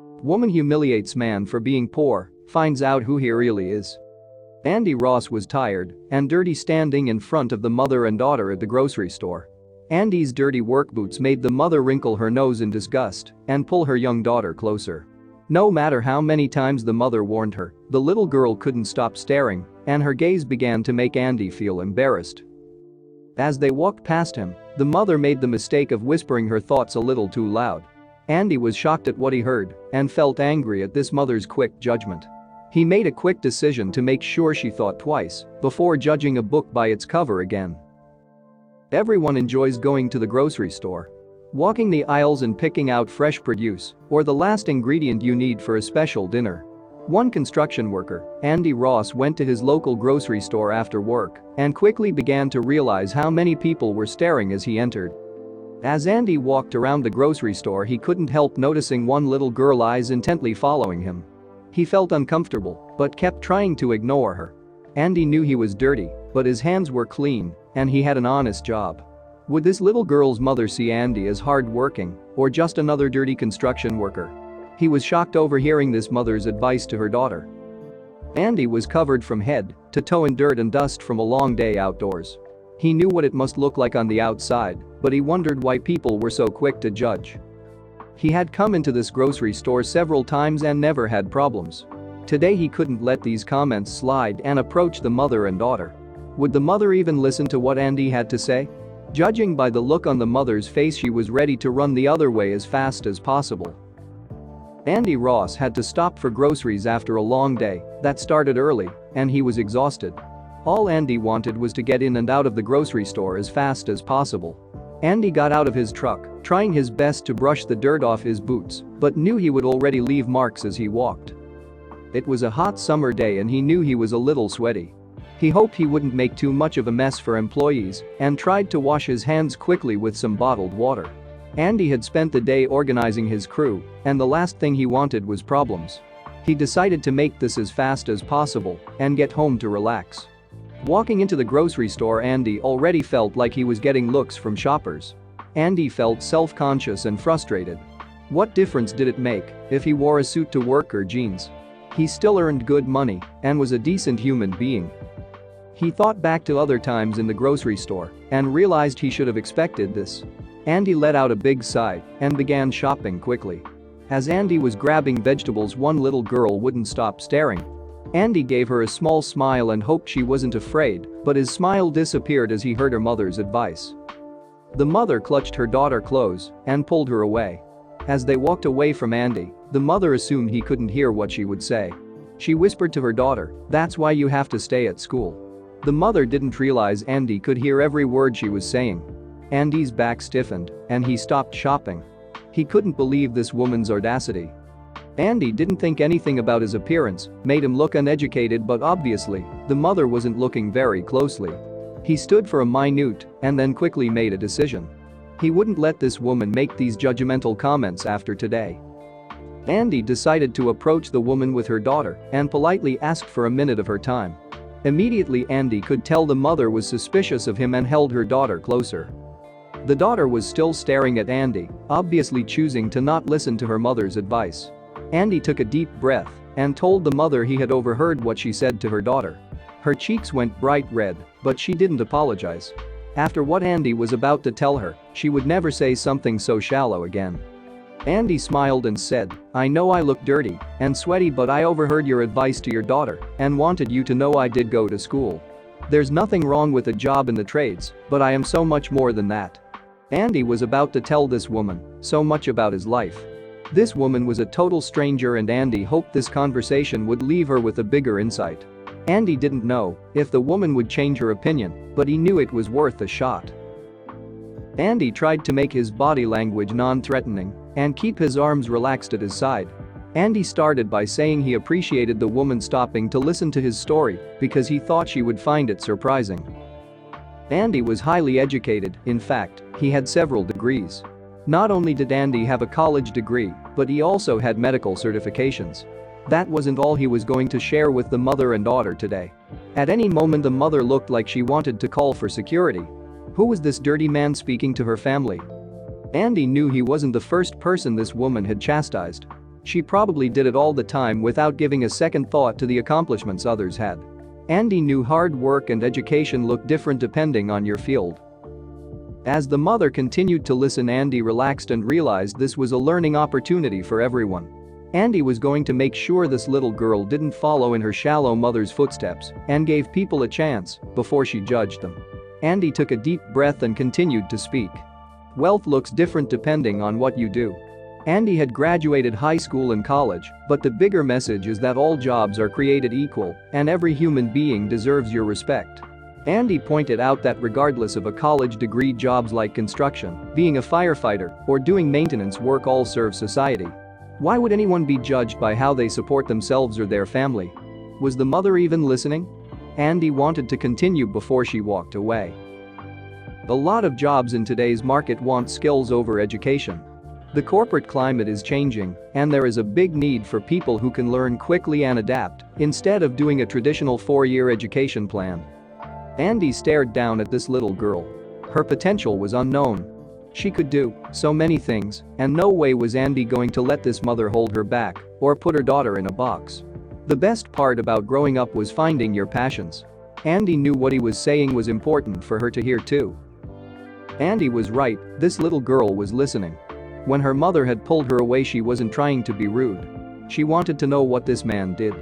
Woman humiliates man for being poor, finds out who he really is. Andy Ross was tired and dirty standing in front of the mother and daughter at the grocery store. Andy's dirty work boots made the mother wrinkle her nose in disgust and pull her young daughter closer. No matter how many times the mother warned her, the little girl couldn't stop staring, and her gaze began to make Andy feel embarrassed. As they walked past him, the mother made the mistake of whispering her thoughts a little too loud. Andy was shocked at what he heard and felt angry at this mother's quick judgment. He made a quick decision to make sure she thought twice before judging a book by its cover again. Everyone enjoys going to the grocery store. Walking the aisles and picking out fresh produce or the last ingredient you need for a special dinner. One construction worker, Andy Ross, went to his local grocery store after work and quickly began to realize how many people were staring as he entered. As Andy walked around the grocery store, he couldn't help noticing one little girl's eyes intently following him. He felt uncomfortable but kept trying to ignore her. Andy knew he was dirty, but his hands were clean and he had an honest job. Would this little girl's mother see Andy as hard-working or just another dirty construction worker? He was shocked overhearing this mother's advice to her daughter. Andy was covered from head to toe in dirt and dust from a long day outdoors. He knew what it must look like on the outside, but he wondered why people were so quick to judge. He had come into this grocery store several times and never had problems. Today he couldn't let these comments slide and approached the mother and daughter. Would the mother even listen to what Andy had to say? Judging by the look on the mother's face, she was ready to run the other way as fast as possible. Andy Ross had to stop for groceries after a long day that started early, and he was exhausted. All Andy wanted was to get in and out of the grocery store as fast as possible. Andy got out of his truck, trying his best to brush the dirt off his boots, but knew he would already leave marks as he walked. It was a hot summer day and he knew he was a little sweaty. He hoped he wouldn't make too much of a mess for employees and tried to wash his hands quickly with some bottled water. Andy had spent the day organizing his crew, and the last thing he wanted was problems. He decided to make this as fast as possible and get home to relax. Walking into the grocery store, Andy already felt like he was getting looks from shoppers. Andy felt self-conscious and frustrated. What difference did it make if he wore a suit to work or jeans? He still earned good money and was a decent human being. He thought back to other times in the grocery store and realized he should have expected this. Andy let out a big sigh and began shopping quickly. As Andy was grabbing vegetables, one little girl wouldn't stop staring. Andy gave her a small smile and hoped she wasn't afraid, but his smile disappeared as he heard her mother's advice. The mother clutched her daughter close and pulled her away. As they walked away from Andy, the mother assumed he couldn't hear what she would say. She whispered to her daughter, "That's why you have to stay at school." The mother didn't realize Andy could hear every word she was saying. Andy's back stiffened and he stopped shopping. He couldn't believe this woman's audacity. Andy didn't think anything about his appearance made him look uneducated, but obviously, the mother wasn't looking very closely. He stood for a minute and then quickly made a decision. He wouldn't let this woman make these judgmental comments after today. Andy decided to approach the woman with her daughter and politely asked for a minute of her time. Immediately, Andy could tell the mother was suspicious of him and held her daughter closer. The daughter was still staring at Andy, obviously choosing to not listen to her mother's advice. Andy took a deep breath and told the mother he had overheard what she said to her daughter. Her cheeks went bright red, but she didn't apologize. After what Andy was about to tell her, she would never say something so shallow again. Andy smiled and said, "I know I look dirty and sweaty, but I overheard your advice to your daughter and wanted you to know I did go to school. There's nothing wrong with a job in the trades, but I am so much more than that." Andy was about to tell this woman so much about his life. This woman was a total stranger and Andy hoped this conversation would leave her with a bigger insight. Andy didn't know if the woman would change her opinion, but he knew it was worth a shot. Andy tried to make his body language non-threatening and keep his arms relaxed at his side. Andy started by saying he appreciated the woman stopping to listen to his story because he thought she would find it surprising. Andy was highly educated, in fact, he had several degrees. Not only did Andy have a college degree, but he also had medical certifications. That wasn't all he was going to share with the mother and daughter today. At any moment the mother looked like she wanted to call for security. Who was this dirty man speaking to her family? Andy knew he wasn't the first person this woman had chastised. She probably did it all the time without giving a second thought to the accomplishments others had. Andy knew hard work and education look different depending on your field. As the mother continued to listen, Andy relaxed and realized this was a learning opportunity for everyone. Andy was going to make sure this little girl didn't follow in her shallow mother's footsteps and gave people a chance before she judged them. Andy took a deep breath and continued to speak. Wealth looks different depending on what you do. Andy had graduated high school and college, but the bigger message is that all jobs are created equal and every human being deserves your respect. Andy pointed out that regardless of a college degree, jobs like construction, being a firefighter, or doing maintenance work all serve society. Why would anyone be judged by how they support themselves or their family? Was the mother even listening? Andy wanted to continue before she walked away. A lot of jobs in today's market want skills over education. The corporate climate is changing, and there is a big need for people who can learn quickly and adapt instead of doing a traditional 4-year education plan. Andy stared down at this little girl. Her potential was unknown. She could do so many things, and no way was Andy going to let this mother hold her back or put her daughter in a box. The best part about growing up was finding your passions. Andy knew what he was saying was important for her to hear too. Andy was right, this little girl was listening. When her mother had pulled her away, she wasn't trying to be rude. She wanted to know what this man did.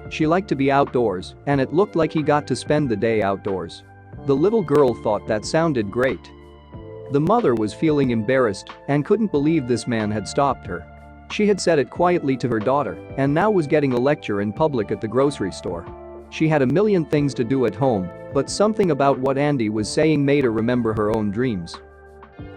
She liked to be outdoors, and it looked like he got to spend the day outdoors. The little girl thought that sounded great. The mother was feeling embarrassed and couldn't believe this man had stopped her. She had said it quietly to her daughter and now was getting a lecture in public at the grocery store. She had a million things to do at home, but something about what Andy was saying made her remember her own dreams.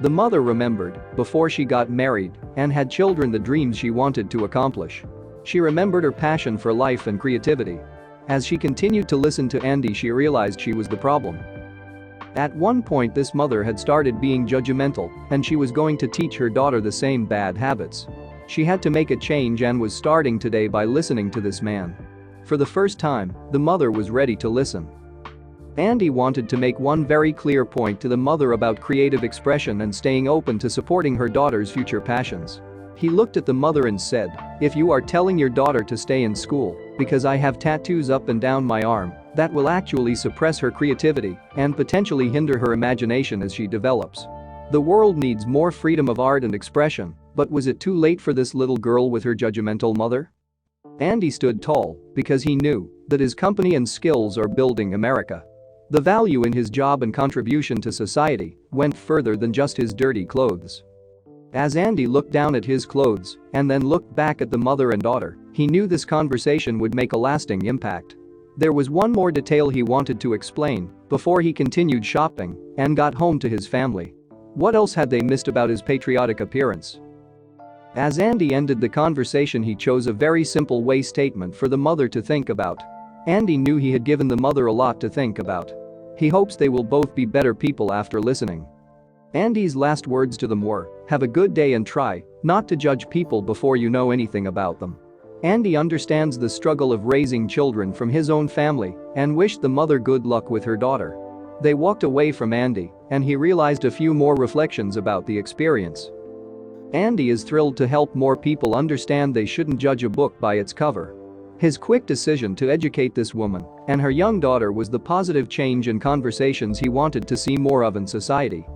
The mother remembered, before she got married and had children, the dreams she wanted to accomplish. She remembered her passion for life and creativity. As she continued to listen to Andy, she realized she was the problem. At one point, this mother had started being judgmental, and she was going to teach her daughter the same bad habits. She had to make a change and was starting today by listening to this man. For the first time, the mother was ready to listen. Andy wanted to make one very clear point to the mother about creative expression and staying open to supporting her daughter's future passions. He looked at the mother and said, "If you are telling your daughter to stay in school because I have tattoos up and down my arm, that will actually suppress her creativity and potentially hinder her imagination as she develops. The world needs more freedom of art and expression." But was it too late for this little girl with her judgmental mother? Andy stood tall because he knew that his company and skills are building America. The value in his job and contribution to society went further than just his dirty clothes. As Andy looked down at his clothes and then looked back at the mother and daughter, he knew this conversation would make a lasting impact. There was one more detail he wanted to explain before he continued shopping and got home to his family. What else had they missed about his patriotic appearance? As Andy ended the conversation, he chose a very simple way statement for the mother to think about. Andy knew he had given the mother a lot to think about. He hopes they will both be better people after listening. Andy's last words to them were, "Have a good day and try not to judge people before you know anything about them." Andy understands the struggle of raising children from his own family and wished the mother good luck with her daughter. They walked away from Andy, and he realized a few more reflections about the experience. Andy is thrilled to help more people understand they shouldn't judge a book by its cover. His quick decision to educate this woman and her young daughter was the positive change in conversations he wanted to see more of in society.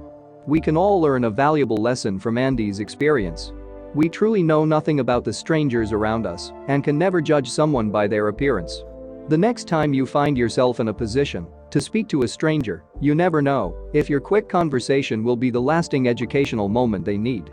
We can all learn a valuable lesson from Andy's experience. We truly know nothing about the strangers around us and can never judge someone by their appearance. The next time you find yourself in a position to speak to a stranger, you never know if your quick conversation will be the lasting educational moment they need.